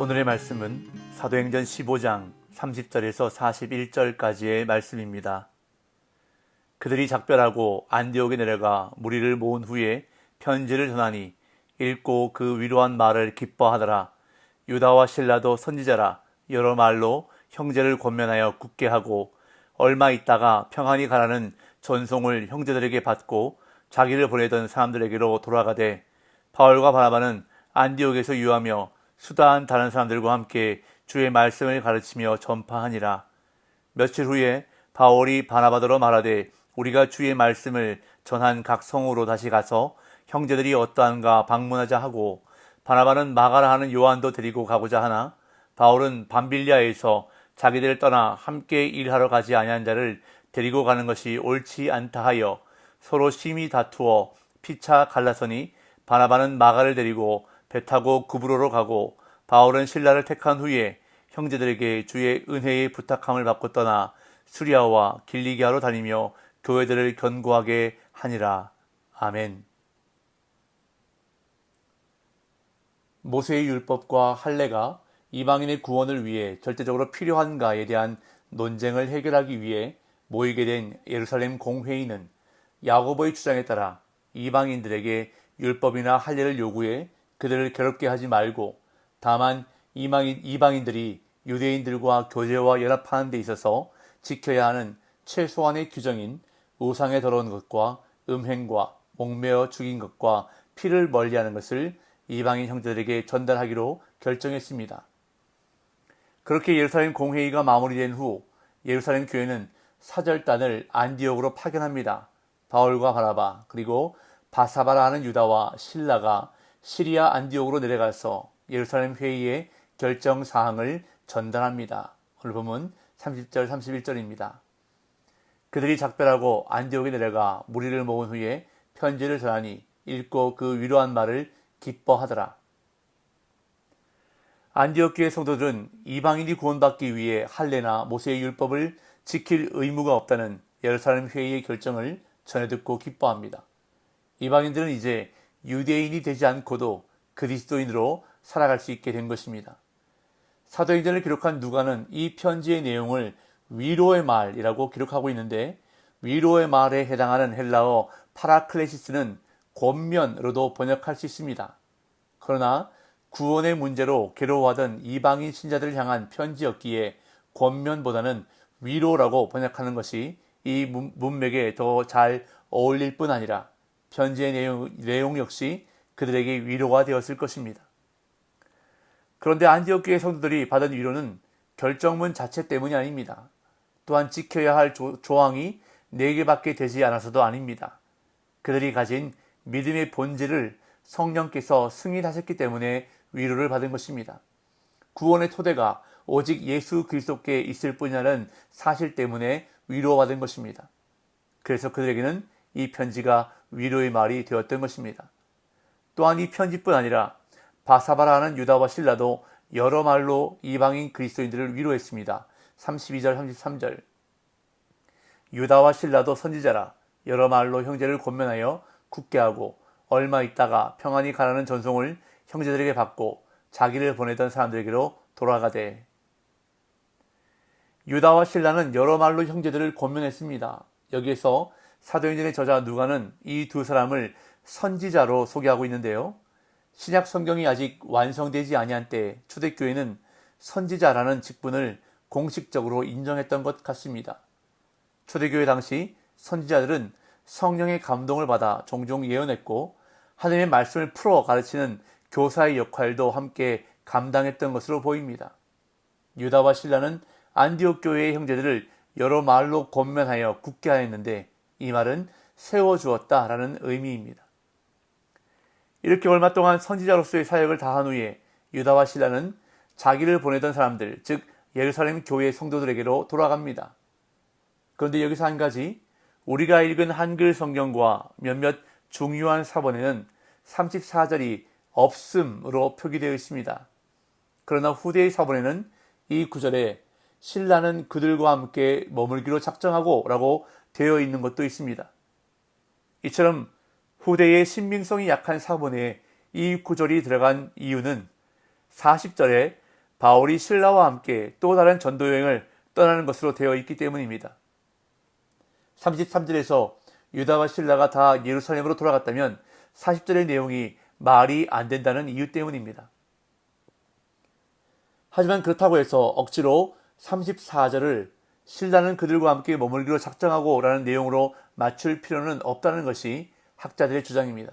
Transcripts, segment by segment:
오늘의 말씀은 사도행전 15장 30절에서 41절까지의 말씀입니다. 그들이 작별하고 안디옥에 내려가 무리를 모은 후에 편지를 전하니 읽고 그 위로한 말을 기뻐하더라. 유다와 실라도 선지자라 여러 말로 형제를 권면하여 굳게 하고 얼마 있다가 평안히 가라는 전송을 형제들에게 받고 자기를 보내던 사람들에게로 돌아가되 바울과 바나바는 안디옥에서 유하며 수다한 다른 사람들과 함께 주의 말씀을 가르치며 전파하니라. 며칠 후에 바울이 바나바더러 말하되 우리가 주의 말씀을 전한 각 성으로 다시 가서 형제들이 어떠한가 방문하자 하고 바나바는 마가라 하는 요한도 데리고 가고자 하나 바울은 밤빌리아에서 자기들을 떠나 함께 일하러 가지 아니한 자를 데리고 가는 것이 옳지 않다 하여 서로 심히 다투어 피차 갈라서니 바나바는 마가를 데리고 배 타고 구브로로 가고 바울은 실라를 택한 후에 형제들에게 주의 은혜의 부탁함을 받고 떠나 수리아와 길리기아로 다니며 교회들을 견고하게 하니라. 아멘. 모세의 율법과 할례가 이방인의 구원을 위해 절대적으로 필요한가에 대한 논쟁을 해결하기 위해 모이게 된 예루살렘 공회의는 야고보의 주장에 따라 이방인들에게 율법이나 할례를 요구해 그들을 괴롭게 하지 말고 다만 이방인들이 유대인들과 교제와 연합하는 데 있어서 지켜야 하는 최소한의 규정인 우상에 더러운 것과 음행과 목매어 죽인 것과 피를 멀리하는 것을 이방인 형제들에게 전달하기로 결정했습니다. 그렇게 예루살렘 공회의가 마무리된 후 예루살렘 교회는 사절단을 안디옥으로 파견합니다. 바울과 바나바 그리고 바사바라 하는 유다와 실라가 시리아 안디옥으로 내려가서 예루살렘 회의의 결정 사항을 전달합니다. 오늘 본문 30절 31절입니다. 그들이 작별하고 안디옥에 내려가 무리를 모은 후에 편지를 전하니 읽고 그 위로한 말을 기뻐하더라. 안디옥 교회 성도들은 이방인이 구원받기 위해 할례나 모세의 율법을 지킬 의무가 없다는 예루살렘 회의의 결정을 전해 듣고 기뻐합니다. 이방인들은 이제 유대인이 되지 않고도 그리스도인으로 살아갈 수 있게 된 것입니다. 사도행전을 기록한 누가는 이 편지의 내용을 위로의 말이라고 기록하고 있는데 위로의 말에 해당하는 헬라어 파라클레시스는 권면으로도 번역할 수 있습니다. 그러나 구원의 문제로 괴로워하던 이방인 신자들을 향한 편지였기에 권면보다는 위로라고 번역하는 것이 이 문맥에 더 잘 어울릴 뿐 아니라 편지의 내용 역시 그들에게 위로가 되었을 것입니다. 그런데 안디옥 교회 성도들이 받은 위로는 결정문 자체 때문이 아닙니다. 또한 지켜야 할 조항이 4개밖에 되지 않아서도 아닙니다. 그들이 가진 믿음의 본질을 성령께서 승인하셨기 때문에 위로를 받은 것입니다. 구원의 토대가 오직 예수 그리스도께 있을 뿐이라는 사실 때문에 위로받은 것입니다. 그래서 그들에게는 이 편지가 위로의 말이 되었던 것입니다. 또한 이 편지뿐 아니라 바사바라는 유다와 실라도 여러 말로 이방인 그리스도인들을 위로했습니다. 32절 33절 유다와 실라도 선지자라 여러 말로 형제를 권면하여 굳게 하고 얼마 있다가 평안히 가라는 전송을 형제들에게 받고 자기를 보내던 사람들에게로 돌아가되. 유다와 실라는 여러 말로 형제들을 권면했습니다. 여기에서 사도행전의 저자 누가는 이 두 사람을 선지자로 소개하고 있는데요. 신약 성경이 아직 완성되지 아니한 때 초대교회는 선지자라는 직분을 공식적으로 인정했던 것 같습니다. 초대교회 당시 선지자들은 성령의 감동을 받아 종종 예언했고 하나님의 말씀을 풀어 가르치는 교사의 역할도 함께 감당했던 것으로 보입니다. 유다와 실라는 안디옥 교회의 형제들을 여러 말로 권면하여 굳게 하였는데 이 말은 세워주었다라는 의미입니다. 이렇게 얼마 동안 선지자로서의 사역을 다한 후에 유다와 실라는 자기를 보내던 사람들, 즉 예루살렘 교회 성도들에게로 돌아갑니다. 그런데 여기서 한 가지, 우리가 읽은 한글 성경과 몇몇 중요한 사본에는 34절이 없음으로 표기되어 있습니다. 그러나 후대의 사본에는 이 구절에 신라는 그들과 함께 머물기로 작정하고 라고 되어 있는 것도 있습니다. 이처럼 후대의 신빙성이 약한 사본에 이 구절이 들어간 이유는 40절에 바울이 신라와 함께 또 다른 전도 여행을 떠나는 것으로 되어 있기 때문입니다. 33절에서 유다와 신라가 다 예루살렘으로 돌아갔다면 40절의 내용이 말이 안 된다는 이유 때문입니다. 하지만 그렇다고 해서 억지로 34절을 신라는 그들과 함께 머물기로 작정하고 라는 내용으로 맞출 필요는 없다는 것이 학자들의 주장입니다.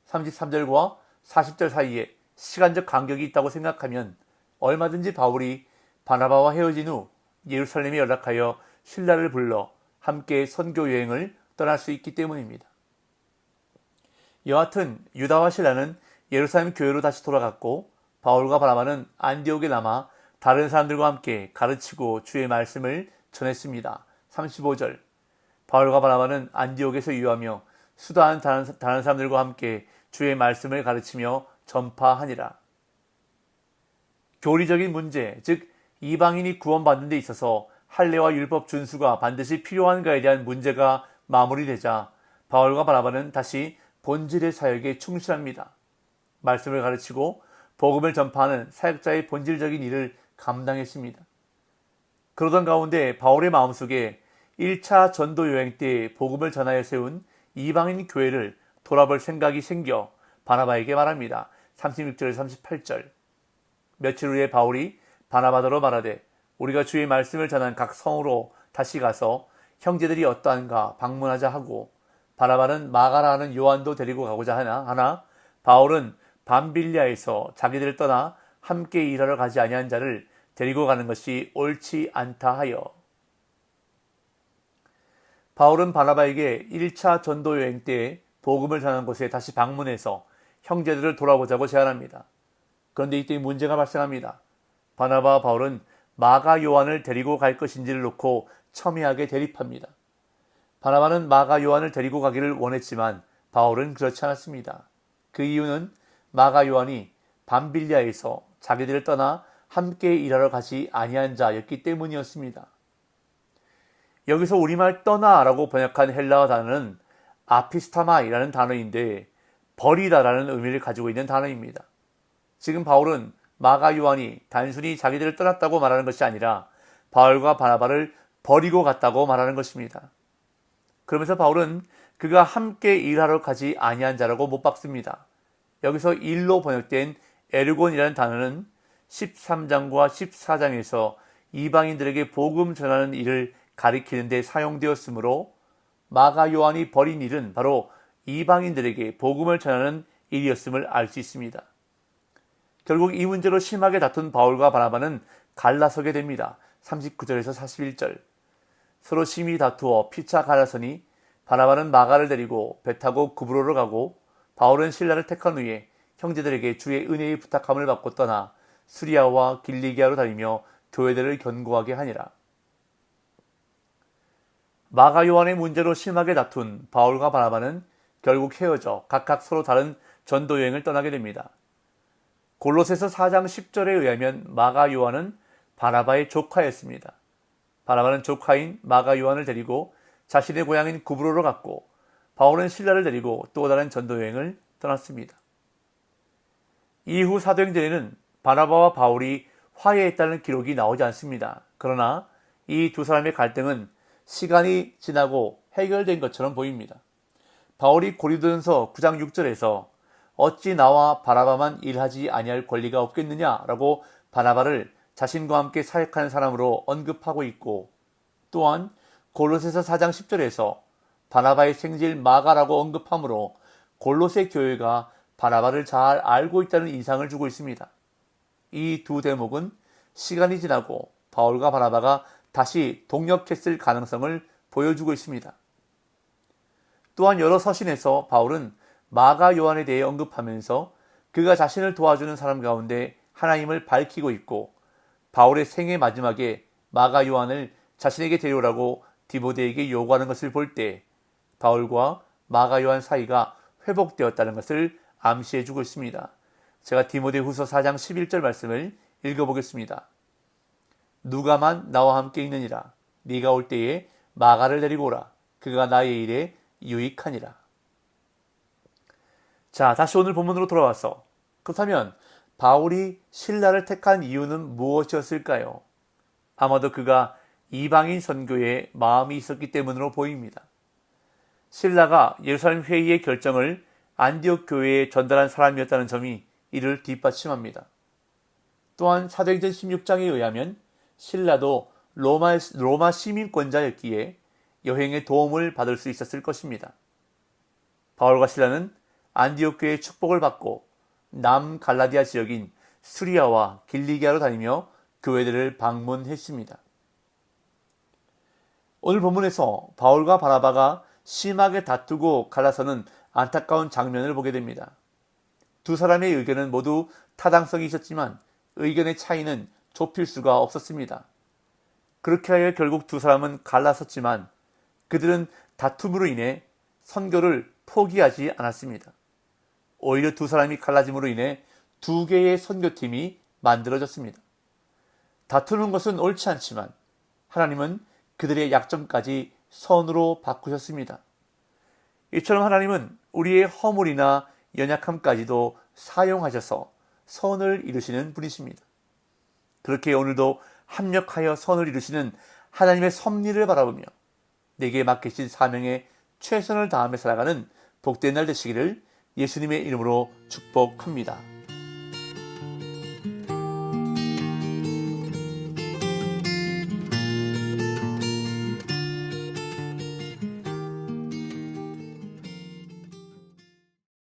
33절과 40절 사이에 시간적 간격이 있다고 생각하면 얼마든지 바울이 바나바와 헤어진 후 예루살렘에 연락하여 신라를 불러 함께 선교 여행을 떠날 수 있기 때문입니다. 여하튼 유다와 신라는 예루살렘 교회로 다시 돌아갔고 바울과 바나바는 안디옥에 남아 다른 사람들과 함께 가르치고 주의 말씀을 전했습니다. 35절 바울과 바나바는 안디옥에서 유하며 수다한 다른 사람들과 함께 주의 말씀을 가르치며 전파하니라. 교리적인 문제, 즉 이방인이 구원받는 데 있어서 할례와 율법 준수가 반드시 필요한가에 대한 문제가 마무리되자 바울과 바나바는 다시 본질의 사역에 충실합니다. 말씀을 가르치고 복음을 전파하는 사역자의 본질적인 일을 감당했습니다. 그러던 가운데 바울의 마음속에 1차 전도 여행 때 복음을 전하여 세운 이방인 교회를 돌아볼 생각이 생겨 바나바에게 말합니다. 36절 38절 며칠 후에 바울이 바나바더러 말하되 우리가 주의 말씀을 전한 각 성으로 다시 가서 형제들이 어떠한가 방문하자 하고 바나바는 마가라 하는 요한도 데리고 가고자 하나 바울은 밤빌리아에서 자기들을 떠나 함께 일하러 가지 아니한 자를 데리고 가는 것이 옳지 않다 하여. 바울은 바나바에게 1차 전도 여행 때 복음을 전한 곳에 다시 방문해서 형제들을 돌아보자고 제안합니다. 그런데 이때 문제가 발생합니다. 바나바와 바울은 마가 요한을 데리고 갈 것인지를 놓고 첨예하게 대립합니다. 바나바는 마가 요한을 데리고 가기를 원했지만 바울은 그렇지 않았습니다. 그 이유는 마가 요한이 밤빌리아에서 자기들을 떠나 함께 일하러 가지 아니한 자였기 때문이었습니다. 여기서 우리말 떠나라고 번역한 헬라어 단어는 아피스타마이라는 단어인데 버리다라는 의미를 가지고 있는 단어입니다. 지금 바울은 마가 요한이 단순히 자기들을 떠났다고 말하는 것이 아니라 바울과 바나바를 버리고 갔다고 말하는 것입니다. 그러면서 바울은 그가 함께 일하러 가지 아니한 자라고 못 박습니다. 여기서 일로 번역된 에르곤이라는 단어는 13장과 14장에서 이방인들에게 복음 전하는 일을 가리키는 데 사용되었으므로 마가 요한이 벌인 일은 바로 이방인들에게 복음을 전하는 일이었음을 알 수 있습니다. 결국 이 문제로 심하게 다툰 바울과 바나바는 갈라서게 됩니다. 39절에서 41절 서로 심히 다투어 피차 갈라서니 바나바는 마가를 데리고 배 타고 구브로로 가고 바울은 신라를 택한 후에 형제들에게 주의 은혜의 부탁함을 받고 떠나 수리아와 길리기아로 다니며 교회들을 견고하게 하니라. 마가 요한의 문제로 심하게 다툰 바울과 바나바는 결국 헤어져 각각 서로 다른 전도 여행을 떠나게 됩니다. 골로새서 4장 10절에 의하면 마가 요한은 바나바의 조카였습니다. 바나바는 조카인 마가 요한을 데리고 자신의 고향인 구브로로 갔고 바울은 신라를 데리고 또 다른 전도 여행을 떠났습니다. 이후 사도행전에는 바나바와 바울이 화해했다는 기록이 나오지 않습니다. 그러나 이 두 사람의 갈등은 시간이 지나고 해결된 것처럼 보입니다. 바울이 고린도전서 9장 6절에서 어찌 나와 바나바만 일하지 아니할 권리가 없겠느냐라고 바나바를 자신과 함께 사역하는 사람으로 언급하고 있고 또한 골로새서 4장 10절에서 바나바의 생질 마가라고 언급하므로 골로새 교회가 바나바를 잘 알고 있다는 인상을 주고 있습니다. 이 두 대목은 시간이 지나고 바울과 바나바가 다시 동역했을 가능성을 보여주고 있습니다. 또한 여러 서신에서 바울은 마가 요한에 대해 언급하면서 그가 자신을 도와주는 사람 가운데 하나님을 밝히고 있고 바울의 생애 마지막에 마가 요한을 자신에게 데려오라고 디모데에게 요구하는 것을 볼 때 바울과 마가 요한 사이가 회복되었다는 것을 암시해주고 있습니다. 제가 디모데 후서 4장 11절 말씀을 읽어보겠습니다. 누가만 나와 함께 있느니라. 네가 올 때에 마가를 데리고 오라. 그가 나의 일에 유익하니라. 자, 다시 오늘 본문으로 돌아와서 그렇다면 바울이 신라를 택한 이유는 무엇이었을까요? 아마도 그가 이방인 선교에 마음이 있었기 때문으로 보입니다. 신라가 예루살렘 회의의 결정을 안디옥 교회에 전달한 사람이었다는 점이 이를 뒷받침합니다. 또한 사도행전 16장에 의하면 신라도 로마 시민권자였기에 여행의 도움을 받을 수 있었을 것입니다. 바울과 신라는 안디옥 교회의 축복을 받고 남갈라디아 지역인 수리아와 길리기아로 다니며 교회들을 방문했습니다. 오늘 본문에서 바울과 바나바가 심하게 다투고 갈라서는 안타까운 장면을 보게 됩니다. 두 사람의 의견은 모두 타당성이 있었지만 의견의 차이는 좁힐 수가 없었습니다. 그렇게 하여 결국 두 사람은 갈라섰지만 그들은 다툼으로 인해 선교를 포기하지 않았습니다. 오히려 두 사람이 갈라짐으로 인해 두 개의 선교팀이 만들어졌습니다. 다투는 것은 옳지 않지만 하나님은 그들의 약점까지 선으로 바꾸셨습니다. 이처럼 하나님은 우리의 허물이나 연약함까지도 사용하셔서 선을 이루시는 분이십니다. 그렇게 오늘도 합력하여 선을 이루시는 하나님의 섭리를 바라보며 내게 맡기신 사명에 최선을 다하며 살아가는 복된 날 되시기를 예수님의 이름으로 축복합니다.